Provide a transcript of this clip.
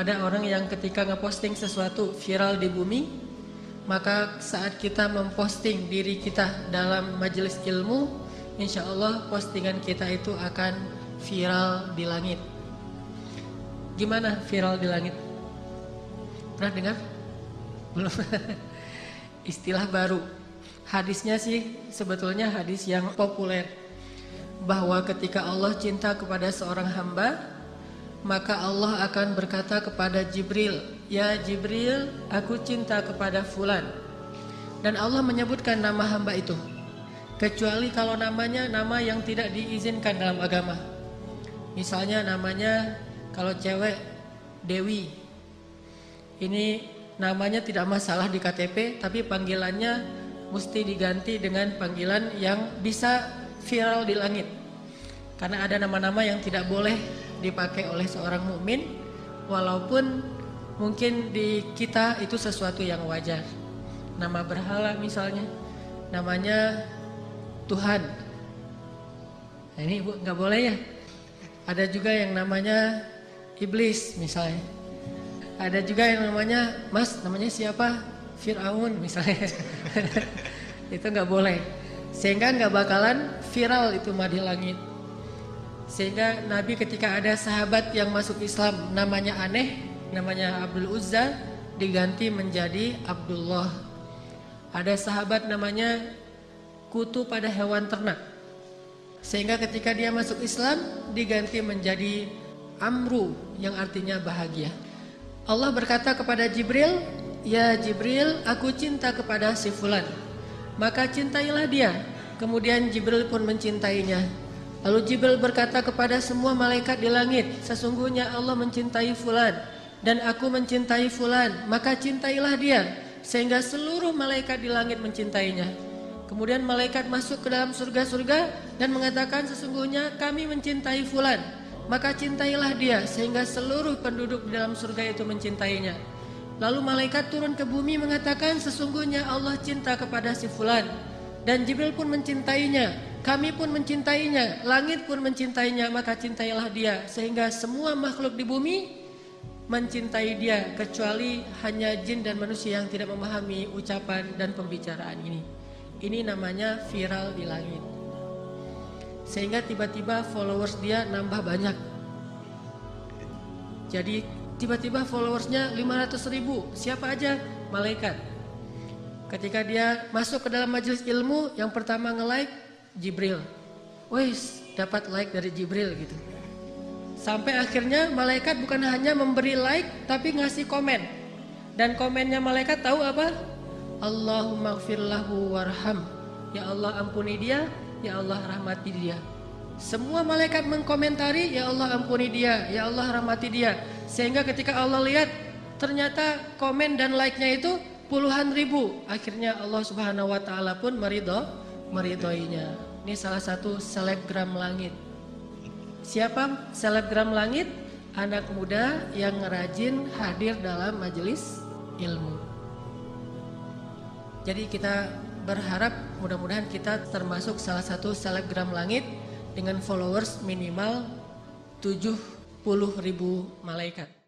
ada orang yang ketika ngeposting sesuatu viral di bumi, maka saat kita memposting diri kita dalam majelis ilmu, insya Allah postingan kita itu akan viral di langit. Gimana viral di langit? Pernah dengar? Belum. Istilah baru. Hadisnya sih sebetulnya hadis yang populer, bahwa ketika Allah cinta kepada seorang hamba, maka Allah akan berkata kepada Jibril, "Ya Jibril, aku cinta kepada fulan." Dan Allah menyebutkan nama hamba itu, kecuali kalau namanya nama yang tidak diizinkan dalam agama. Misalnya namanya kalau cewek Dewi, ini namanya tidak masalah di KTP, tapi panggilannya mesti diganti dengan panggilan yang bisa viral di langit. Karena ada nama-nama yang tidak boleh dipakai oleh seorang mukmin, walaupun mungkin di kita itu sesuatu yang wajar. Nama berhala misalnya, namanya Tuhan. Nah, ini Ibu nggak boleh ya. Ada juga yang namanya iblis misalnya. Ada juga yang namanya, Mas, namanya siapa? Fir'aun misalnya. Itu nggak boleh. Sehingga nggak bakalan viral itu mah di langit. Sehingga Nabi ketika ada sahabat yang masuk Islam namanya aneh, namanya Abdul Uzza, diganti menjadi Abdullah. Ada sahabat namanya kutu pada hewan ternak, sehingga ketika dia masuk Islam diganti menjadi Amru, yang artinya bahagia. Allah berkata kepada Jibril, "Ya Jibril, aku cinta kepada si fulan." Maka cintailah dia. Kemudian Jibril pun mencintainya. Lalu Jibril berkata kepada semua malaikat di langit, "Sesungguhnya Allah mencintai fulan dan aku mencintai fulan, maka cintailah dia." Sehingga seluruh malaikat di langit mencintainya. Kemudian malaikat masuk ke dalam surga-surga dan mengatakan, "Sesungguhnya kami mencintai fulan, maka cintailah dia." Sehingga seluruh penduduk di dalam surga itu mencintainya. Lalu malaikat turun ke bumi mengatakan, "Sesungguhnya Allah cinta kepada si fulan." Dan Jibril pun mencintainya, kami pun mencintainya, langit pun mencintainya, maka cintailah dia. Sehingga semua makhluk di bumi mencintai dia, kecuali hanya jin dan manusia yang tidak memahami ucapan dan pembicaraan ini. Ini namanya viral di langit. Sehingga tiba-tiba followers dia nambah banyak. Jadi tiba-tiba followersnya 500.000. Siapa aja? Malaikat. Ketika dia masuk ke dalam majelis ilmu, yang pertama nge-like Jibril. Wes, dapat like dari Jibril gitu. Sampai akhirnya malaikat bukan hanya memberi like, tapi ngasih komen. Dan komennya malaikat tahu apa? Allahumma gfir lahu warham. Ya Allah ampuni dia, ya Allah rahmati dia. Semua malaikat mengkomentari, ya Allah ampuni dia, ya Allah rahmati dia. Sehingga ketika Allah lihat, ternyata komen dan like-nya itu puluhan ribu. Akhirnya Allah Subhanahu wa taala pun meridhoinya. Ini salah satu selebgram langit. Siapa selebgram langit? Anak muda yang rajin hadir dalam majelis ilmu. Jadi kita berharap mudah-mudahan kita termasuk salah satu selebgram langit dengan followers minimal 70.000 malaikat.